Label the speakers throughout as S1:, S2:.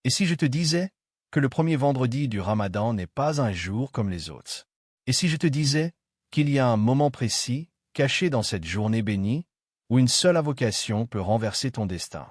S1: Et si je te disais que le premier vendredi du Ramadan n'est pas un jour comme les autres? Et si je te disais qu'il y a un moment précis, caché dans cette journée bénie, où une seule invocation peut renverser ton destin?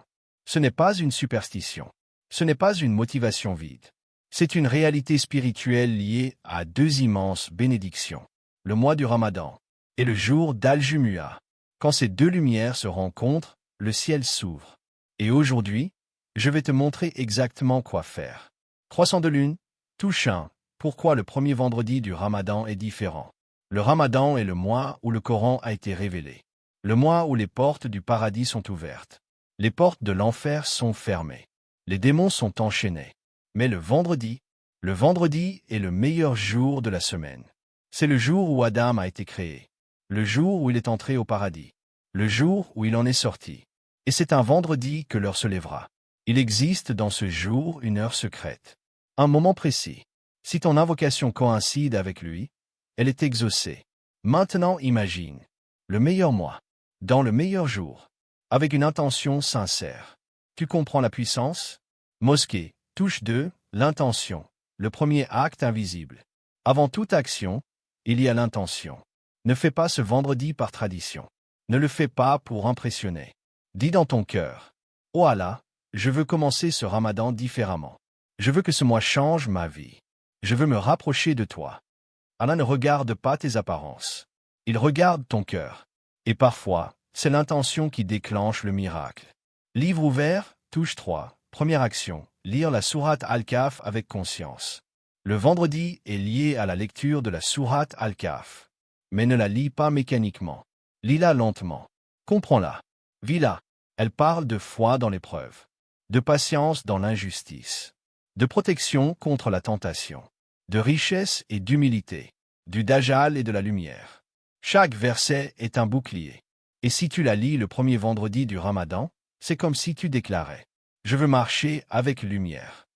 S1: Ce n'est pas une superstition. Ce n'est pas une motivation vide. C'est une réalité spirituelle liée à deux immenses bénédictions. Le mois du Ramadan et le jour d'Al-Jumu'ah. Quand ces deux lumières se rencontrent, le ciel s'ouvre. Et aujourd'hui, je vais te montrer exactement quoi faire. Croissant de lune, touche 1. Pourquoi le premier vendredi du Ramadan est différent? Le Ramadan est le mois où le Coran a été révélé. Le mois où les portes du paradis sont ouvertes. Les portes de l'enfer sont fermées. Les démons sont enchaînés. Mais le vendredi est le meilleur jour de la semaine. C'est le jour où Adam a été créé. Le jour où il est entré au paradis. Le jour où il en est sorti. Et c'est un vendredi que l'heure se lèvera. Il existe dans ce jour une heure secrète. Un moment précis. Si ton invocation coïncide avec lui, elle est exaucée. Maintenant imagine le meilleur mois, dans le meilleur jour, avec une intention sincère. Tu comprends la puissance? Mosquée, touche 2, l'intention, le premier acte invisible. Avant toute action, il y a l'intention. Ne fais pas ce vendredi par tradition. Ne le fais pas pour impressionner. Dis dans ton cœur: Oh Allah, je veux commencer ce Ramadan différemment. Je veux que ce mois change ma vie. Je veux me rapprocher de toi. Allah ne regarde pas tes apparences. Il regarde ton cœur. Et parfois, c'est l'intention qui déclenche le miracle. Livre ouvert, touche 3, première action, lire la sourate Al-Kahf avec conscience. Le vendredi est lié à la lecture de la sourate Al-Kahf. Mais ne la lis pas mécaniquement. Lis-la lentement. Comprends-la. Vis-la. Elle parle de foi dans l'épreuve, de patience dans l'injustice, de protection contre la tentation, de richesse et d'humilité, du Dajjal et de la lumière. Chaque verset est un bouclier. Et si tu la lis le premier vendredi du Ramadan, c'est comme si tu déclarais: Je veux marcher avec lumière.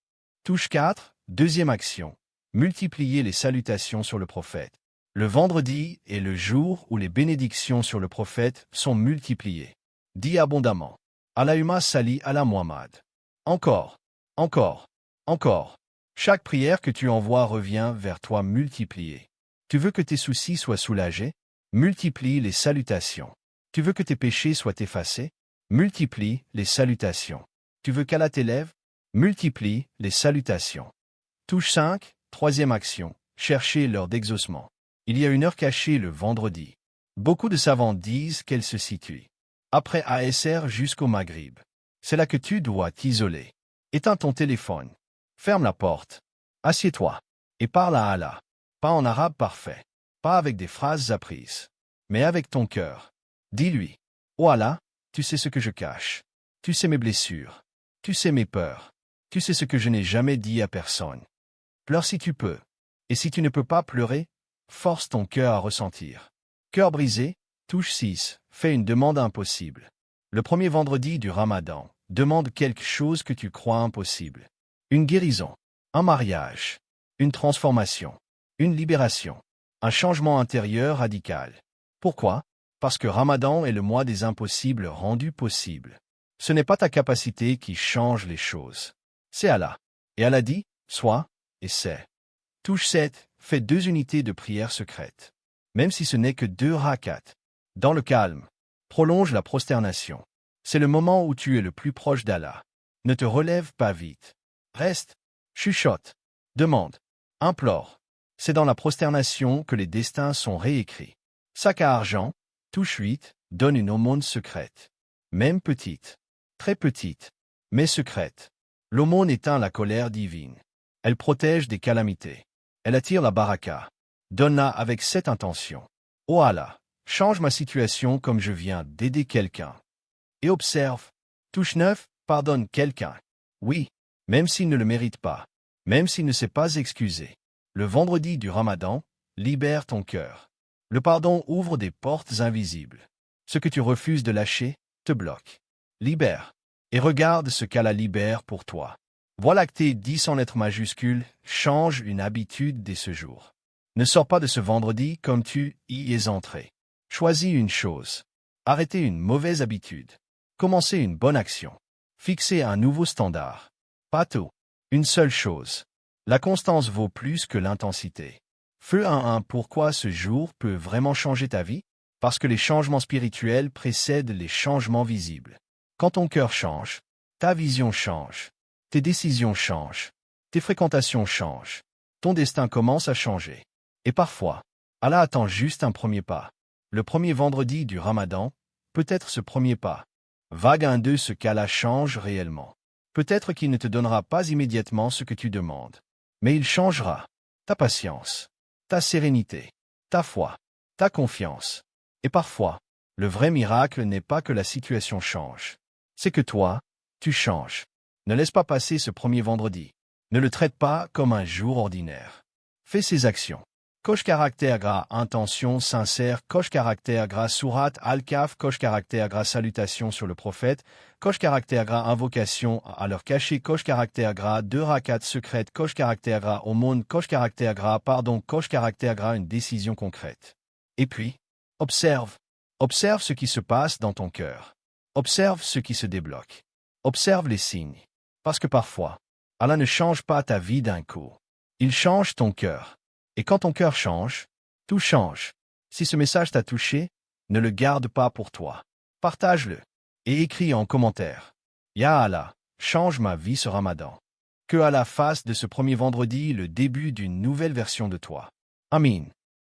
S1: Touche 4, deuxième action. Multiplier les salutations sur le prophète. Le vendredi est le jour où les bénédictions sur le prophète sont multipliées. Dis abondamment: Allahumma salli ala Muhammad. Encore, encore, encore. Chaque prière que tu envoies revient vers toi multipliée. Tu veux que tes soucis soient soulagés? Multiplie les salutations. Tu veux que tes péchés soient effacés? Multiplie les salutations. Tu veux qu'Allah t'élève? Multiplie les salutations. Touche 5, troisième action. Chercher l'heure d'exaucement. Il y a une heure cachée le vendredi. Beaucoup de savants disent qu'elle se situe après ASR jusqu'au Maghrib. C'est là que tu dois t'isoler. Éteins ton téléphone. Ferme la porte. Assieds-toi. Et parle à Allah. Pas en arabe parfait. Pas avec des phrases apprises. Mais avec ton cœur. Dis-lui: Oh Allah, tu sais ce que je cache. Tu sais mes blessures. Tu sais mes peurs. Tu sais ce que je n'ai jamais dit à personne. Pleure si tu peux. Et si tu ne peux pas pleurer, force ton cœur à ressentir. Cœur brisé, touche 6, fais une demande impossible. Le premier vendredi du Ramadan, demande quelque chose que tu crois impossible. Une guérison, un mariage, une transformation, une libération, un changement intérieur radical. Pourquoi? Parce que Ramadan est le mois des impossibles rendus possibles. Ce n'est pas ta capacité qui change les choses. C'est Allah. Et Allah dit: Sois, et c'est. Touche 7, fais 2 unités de prière secrète. Même si ce n'est que 2 rakats. Dans le calme, prolonge la prosternation. C'est le moment où tu es le plus proche d'Allah. Ne te relève pas vite. Reste, chuchote, demande, implore. C'est dans la prosternation que les destins sont réécrits. Sac à argent, touche 8, donne une aumône secrète. Même petite, très petite, mais secrète. L'aumône éteint la colère divine. Elle protège des calamités. Elle attire la baraka. Donne-la avec cette intention: Oh Allah, change ma situation comme je viens d'aider quelqu'un. Et observe. Touche 9, pardonne quelqu'un. Oui, même s'il ne le mérite pas. Même s'il ne s'est pas excusé. Le vendredi du Ramadan, libère ton cœur. Le pardon ouvre des portes invisibles. Ce que tu refuses de lâcher te bloque. Libère. Et regarde ce qu'Allah libère pour toi. Voilà que tes 10 en lettres majuscules changent une habitude dès ce jour. Ne sors pas de ce vendredi comme tu y es entré. Choisis une chose. Arrêtez une mauvaise habitude. Commencez une bonne action. Fixez un nouveau standard. Pas tôt. Une seule chose. La constance vaut plus que l'intensité. Feu 1.1. Pourquoi ce jour peut vraiment changer ta vie? Parce que les changements spirituels précèdent les changements visibles. Quand ton cœur change, ta vision change, tes décisions changent, tes fréquentations changent, ton destin commence à changer. Et parfois, Allah attend juste un premier pas. Le premier vendredi du Ramadan, peut-être ce premier pas. Vague 1.2. Ce qu'Allah change réellement. Peut-être qu'il ne te donnera pas immédiatement ce que tu demandes, mais il changera ta patience, ta sérénité, ta foi, ta confiance. Et parfois, le vrai miracle n'est pas que la situation change. C'est que toi, tu changes. Ne laisse pas passer ce premier vendredi. Ne le traite pas comme un jour ordinaire. Fais ses actions. Coche caractère gras intention sincère, coche caractère gras sourate al-Kaf, coche caractère gras salutation sur le prophète, coche caractère gras invocation à leur cacher, coche caractère gras 2 rakat secrète, coche caractère gras aumône, coche caractère gras pardon, coche caractère gras une décision concrète. Et puis, observe. Observe ce qui se passe dans ton cœur. Observe ce qui se débloque. Observe les signes. Parce que parfois, Allah ne change pas ta vie d'un coup. Il change ton cœur. Et quand ton cœur change, tout change. Si ce message t'a touché, ne le garde pas pour toi. Partage-le. Et écris en commentaire. Ya Allah, change ma vie ce Ramadan. Que Allah fasse de ce premier vendredi le début d'une nouvelle version de toi. Amin.